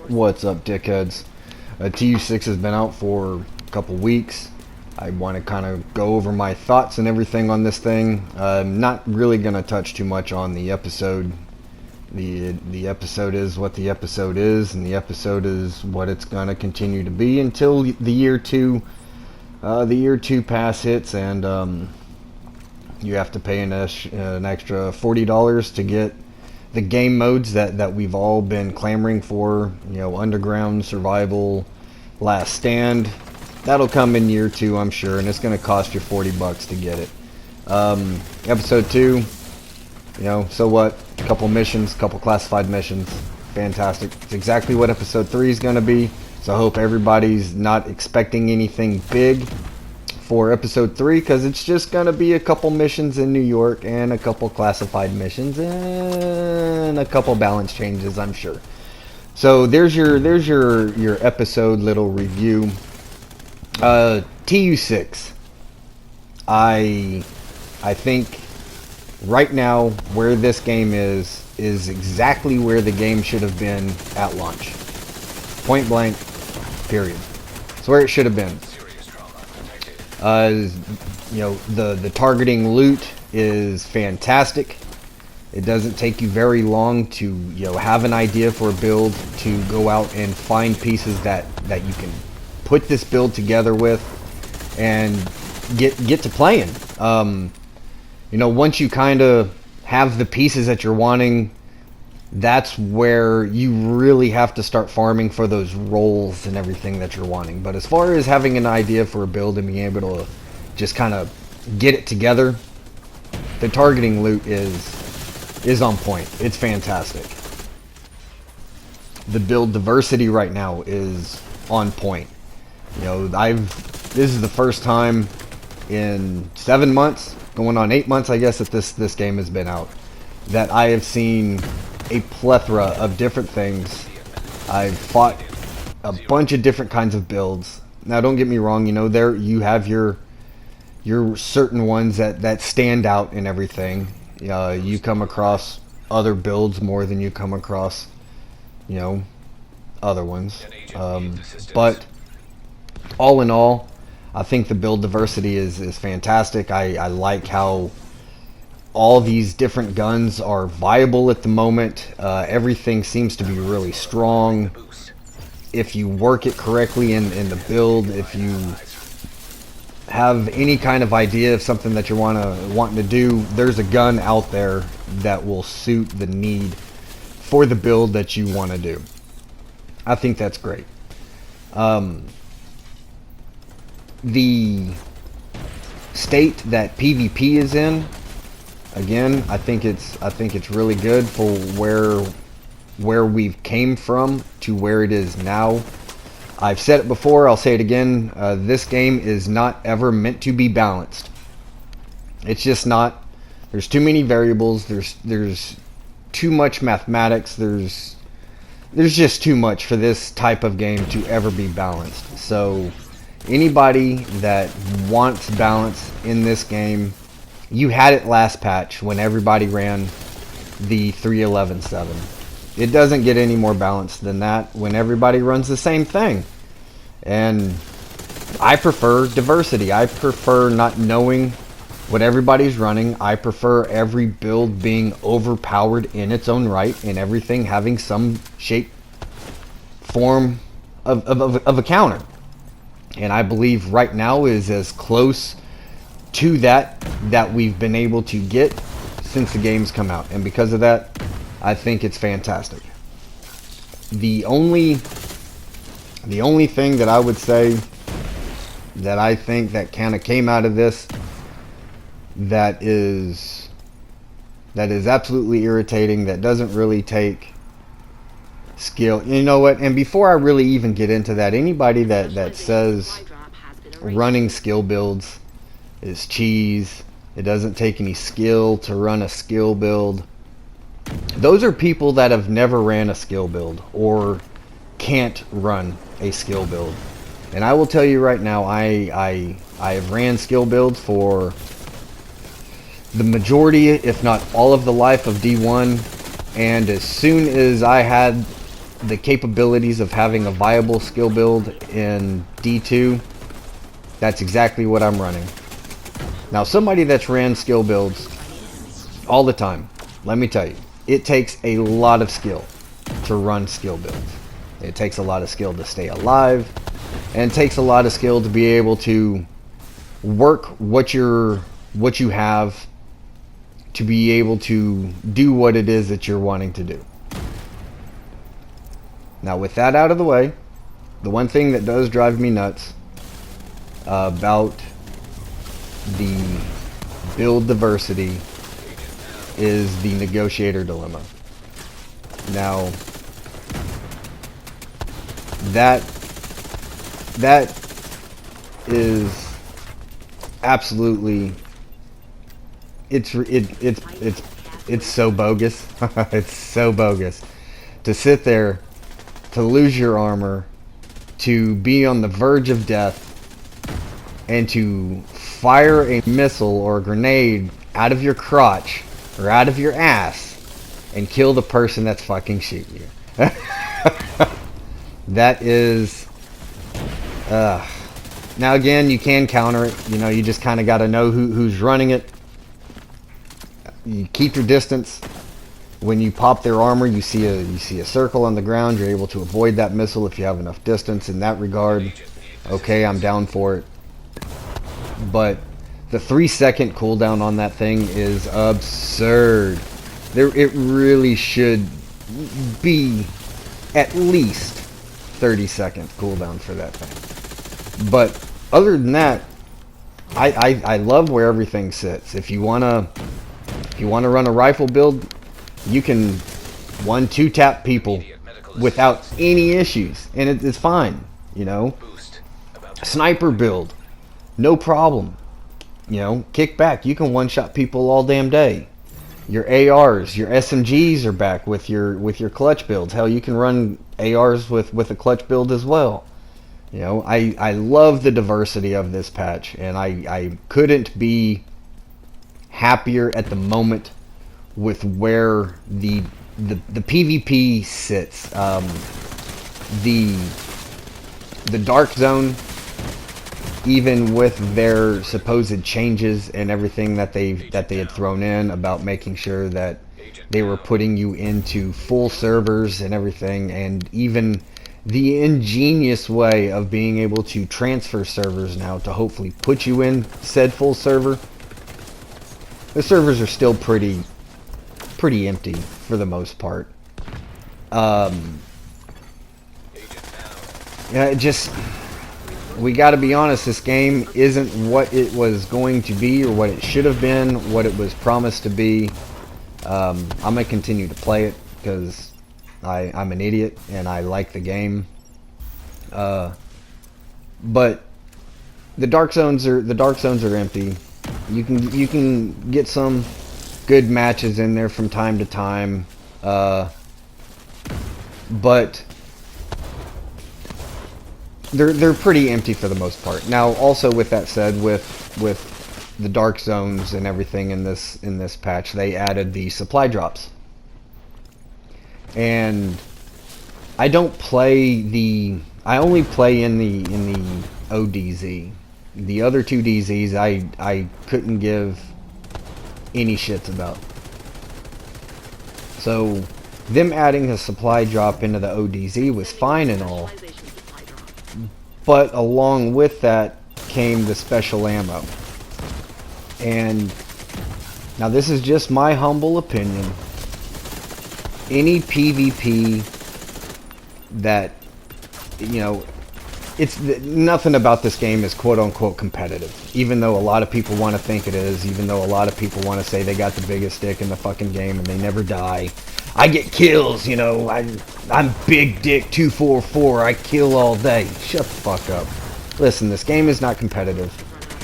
What's up, dickheads? TU6 has been out for a couple weeks. I want to kind of go over my thoughts and everything on this thing. I'm not really going to touch too much on the episode. The episode is what the episode is, and the episode is what it's going to continue to be until the year 2 pass hits, and you have to pay an extra $40 to get the game modes that we've all been clamoring for. You know, underground, survival, last stand. That'll come in year 2, I'm sure, and it's going to cost you $40 to get it. Episode 2, you know, so what? A couple missions, couple classified missions. Fantastic. It's exactly what episode 3 is going to be. So I hope everybody's not expecting anything big for episode 3, because it's just going to be a couple missions in New York and a couple classified missions and a couple balance changes, I'm sure. So there's your episode little review. TU6. I think right now where this game is exactly where the game should have been at launch. Point blank, period. It's where it should have been. You know, the targeting loot is fantastic. It doesn't take you very long to, you know, have an idea for a build, to go out and find pieces that you can put this build together with and get to playing. You know, once you kind of have the pieces that you're wanting, that's where you really have to start farming for those rolls and everything that you're wanting. But as far as having an idea for a build and being able to just kind of get it together, the targeting loot is on point. It's fantastic. The build diversity right now is on point. You know, this is the first time in 7 months, going on 8 months, I guess, that this game has been out, that I have seen a plethora of different things. I've fought a bunch of different kinds of builds. Now, don't get me wrong, you know, there you have your certain ones that stand out and everything. You come across other builds more than you come across, you know, other ones. But all in all, I think the build diversity is fantastic. I like how all these different guns are viable at the moment. Everything seems to be really strong. If you work it correctly in the build, if you have any kind of idea of something that you're wanting to do, there's a gun out there that will suit the need for the build that you want to do. I think that's great. The state that PvP is in, again, I think it's really good for where we've came from to where it is now. I've said it before, I'll say it again. This game is not ever meant to be balanced. It's just not. There's too many variables. There's too much mathematics. There's just too much for this type of game to ever be balanced. So anybody that wants balance in this game, you had it last patch when everybody ran the 3.11.7. It doesn't get any more balanced than that when everybody runs the same thing. And I prefer diversity. I prefer not knowing what everybody's running. I prefer every build being overpowered in its own right, and everything having some shape, form of a counter. And I believe right now is as close to that we've been able to get since the game's come out. And because of that, I think it's fantastic. The only thing that I would say that I think that kind of came out of this that is absolutely irritating, that doesn't really take skill. You know what? And before I really even get into that, anybody that says running skill builds is cheese, it doesn't take any skill to run a skill build, those are people that have never ran a skill build or can't run a skill build. And I will tell you right now, I have ran skill builds for the majority, if not all of the life of D1, and as soon as I had the capabilities of having a viable skill build in D2, that's exactly what I'm running. Now, somebody that's ran skill builds all the time, let me tell you, it takes a lot of skill to run skill builds. It takes a lot of skill to stay alive, and it takes a lot of skill to be able to work what you have to be able to do what it is that you're wanting to do. Now, with that out of the way, the one thing that does drive me nuts about the build diversity is the negotiator dilemma. Now, that is absolutely, it's so bogus. It's so bogus to sit there, to lose your armor, to be on the verge of death, and to fire a missile or a grenade out of your crotch or out of your ass and kill the person that's fucking shooting you. That is now again, you can counter it. You know, you just kind of got to know who's running it. You keep your distance. When you pop their armor, you see a circle on the ground. You're able to avoid that missile if you have enough distance. In that regard, okay, I'm down for it. But the 3-second cooldown on that thing is absurd. It really should be at least 30-second cooldown for that thing. But other than that, I love where everything sits. If you wanna run a rifle build, you can 1-2 tap people without any issues, and it's fine. You know, sniper build, no problem. You know, kick back. You can one-shot people all damn day. Your ARs, your SMGs are back with your clutch builds. Hell, you can run ARs with a clutch build as well. You know, I love the diversity of this patch, and I couldn't be happier at the moment with where the PvP sits. The Dark Zone, even with their supposed changes and everything that they had thrown in about making sure that they were putting you into full servers and everything, and even the ingenious way of being able to transfer servers now to hopefully put you in said full server. The servers are still pretty empty for the most part. Yeah, we got to be honest, this game isn't what it was going to be or what it should have been, what it was promised to be. I'm going to continue to play it because I'm an idiot and I like the game. But the dark zones are empty. You can get some good matches in there from time to time. But they're pretty empty for the most part. Now, also with that said, with the dark zones and everything in this patch, they added the supply drops. And I only play in the ODZ. The other two DZs I couldn't give any shits about. So them adding a supply drop into the ODZ was fine and all, but along with that came the special ammo. And now this is just my humble opinion. Any PvP that, you know, it's nothing about this game is quote-unquote competitive, even though a lot of people want to think it is, even though a lot of people want to say they got the biggest dick in the fucking game and they never die. I get kills, you know, I'm Big Dick 244, I kill all day. Shut the fuck up. Listen, this game is not competitive,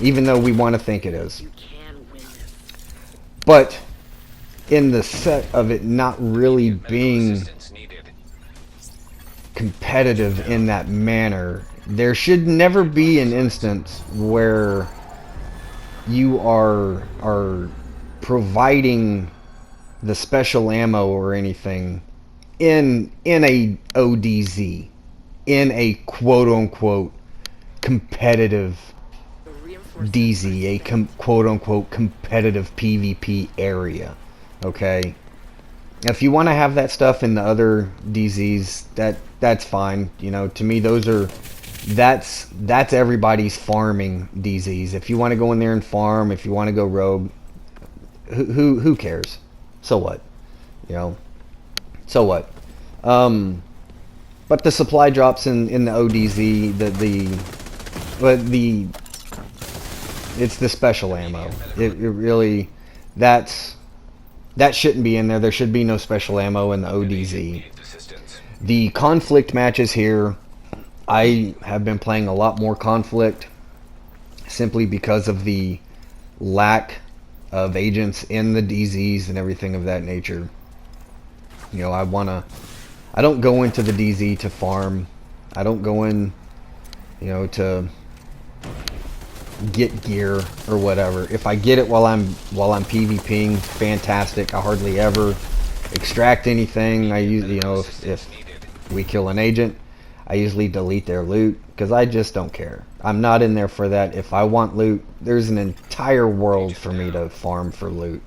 even though we want to think it is. But in the set of it not really being competitive in that manner, there should never be an instance where you are providing the special ammo or anything in a ODZ, in a quote unquote competitive DZ, a quote unquote competitive PvP area. Okay, if you want to have that stuff in the other DZs, that's fine. You know, to me, those are that's everybody's farming DZs. If you want to go in there and farm, if you want to go rogue, who cares? So what? You know, so what? But the supply drops in the ODZ, the it's the special ammo. It really, that shouldn't be in there. There should be no special ammo in the ODZ. The conflict matches here, I have been playing a lot more conflict simply because of the lack of agents in the DZs and everything of that nature. You know, I don't go into the DZ to farm. I don't go in, you know, to get gear or whatever. If I get it while I'm PvPing, fantastic. I hardly ever extract anything. I usually, you know, if we kill an agent, I usually delete their loot because I just don't care. I'm not in there for that. If I want loot, there's an entire world for me to farm for loot.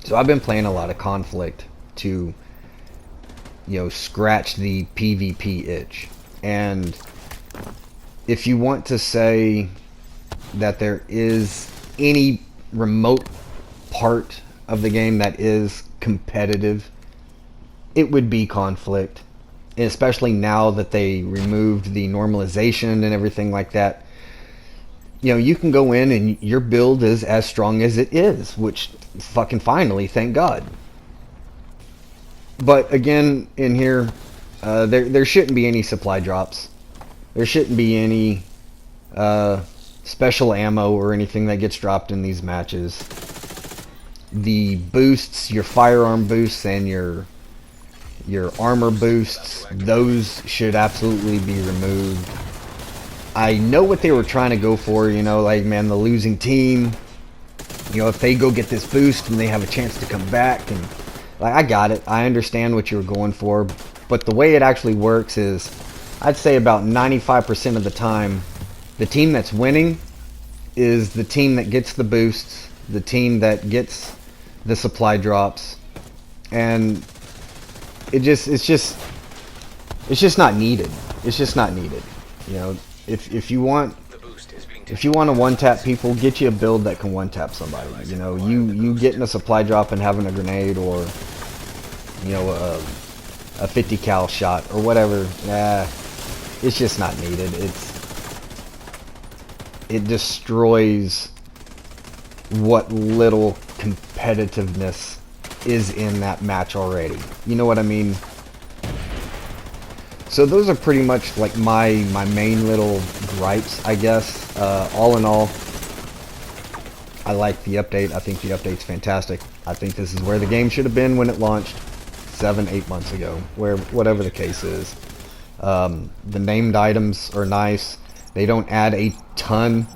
So I've been playing a lot of conflict to, you know, scratch the PvP itch. And if you want to say that there is any remote part of the game that is competitive, it would be conflict. And especially now that they removed the normalization and everything like that. You know, you can go in and your build is as strong as it is, which fucking finally, thank God. But again, in here, there shouldn't be any supply drops. There shouldn't be any special ammo or anything that gets dropped in these matches. The boosts, your firearm boosts and your armor boosts, those should absolutely be removed. I know what they were trying to go for, you know, like, man, the losing team, you know, if they go get this boost and they have a chance to come back, and like, I got it. I understand what you were going for, but the way it actually works is, I'd say about 95% of the time, the team that's winning is the team that gets the boosts, the team that gets the supply drops, and it's just not needed. It's just not needed. You know, if you want to one-tap people, get you a build that can one-tap somebody. You know, you getting a supply drop and having a grenade, or, you know, a 50 cal shot or whatever. It's just not needed. It destroys what little competitiveness is in that match already. You know what I mean? So those are pretty much like my main little gripes, I guess. All in all, I like the update. I think the update's fantastic. I think this is where the game should have been when it launched 7-8 months ago, whatever the case is. The named items are nice. They don't add a ton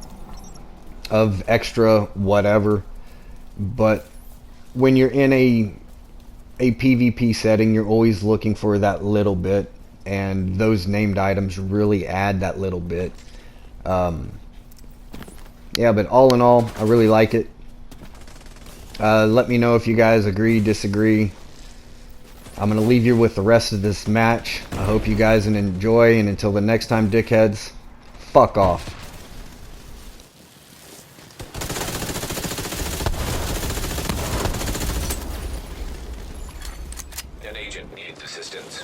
of extra whatever, but when you're in a PvP setting, you're always looking for that little bit, and those named items really add that little bit. Yeah, but all in all, I really like it. Let me know if you guys agree, disagree. I'm going to leave you with the rest of this match. I hope you guys enjoy, and until the next time, dickheads, fuck off. An agent needs assistance.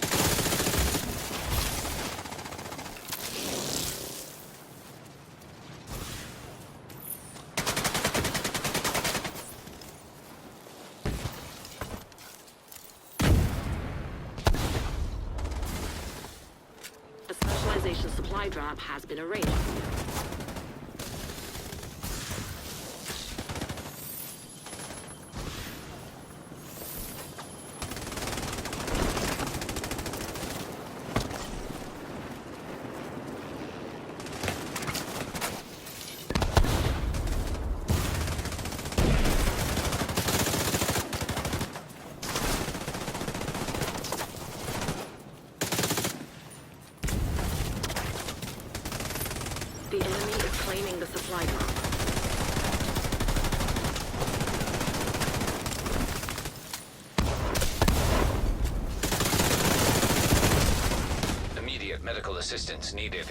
A specialization supply drop has been arranged. supply drop. Immediate medical assistance needed.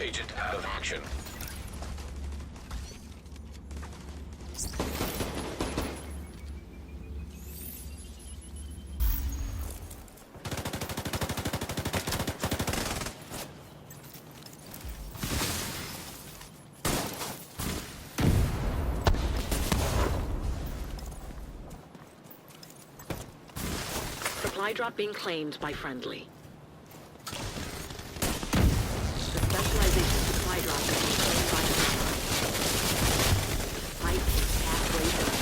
Agent out of action. Supply drop being claimed by friendly. The specialization supply drop is being claimed by the friendly. The fight is halfway done.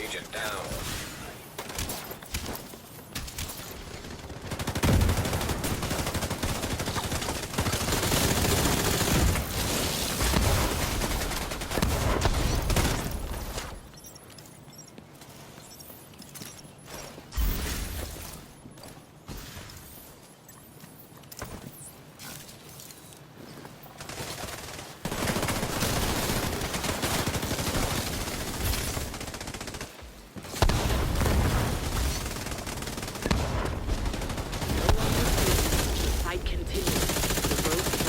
Agent down. The fight continues. The road to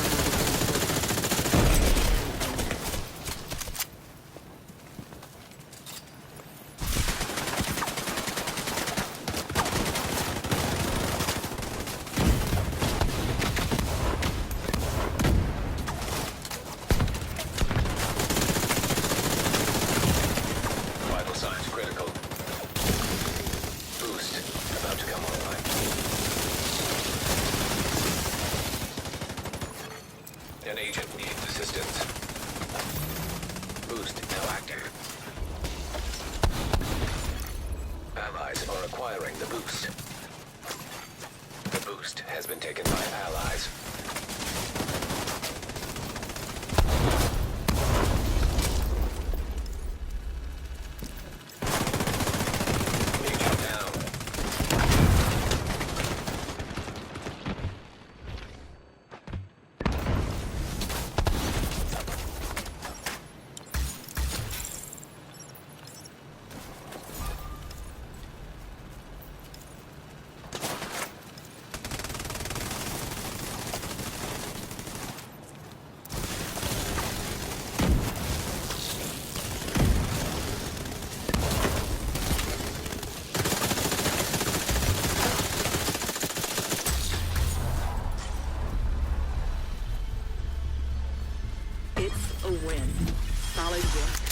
Vital signs critical. Boost about to come online. An agent needs assistance. Boost now active. Allies are acquiring the boost. The boost has been taken by allies. Agent down. It's a win. Solid work.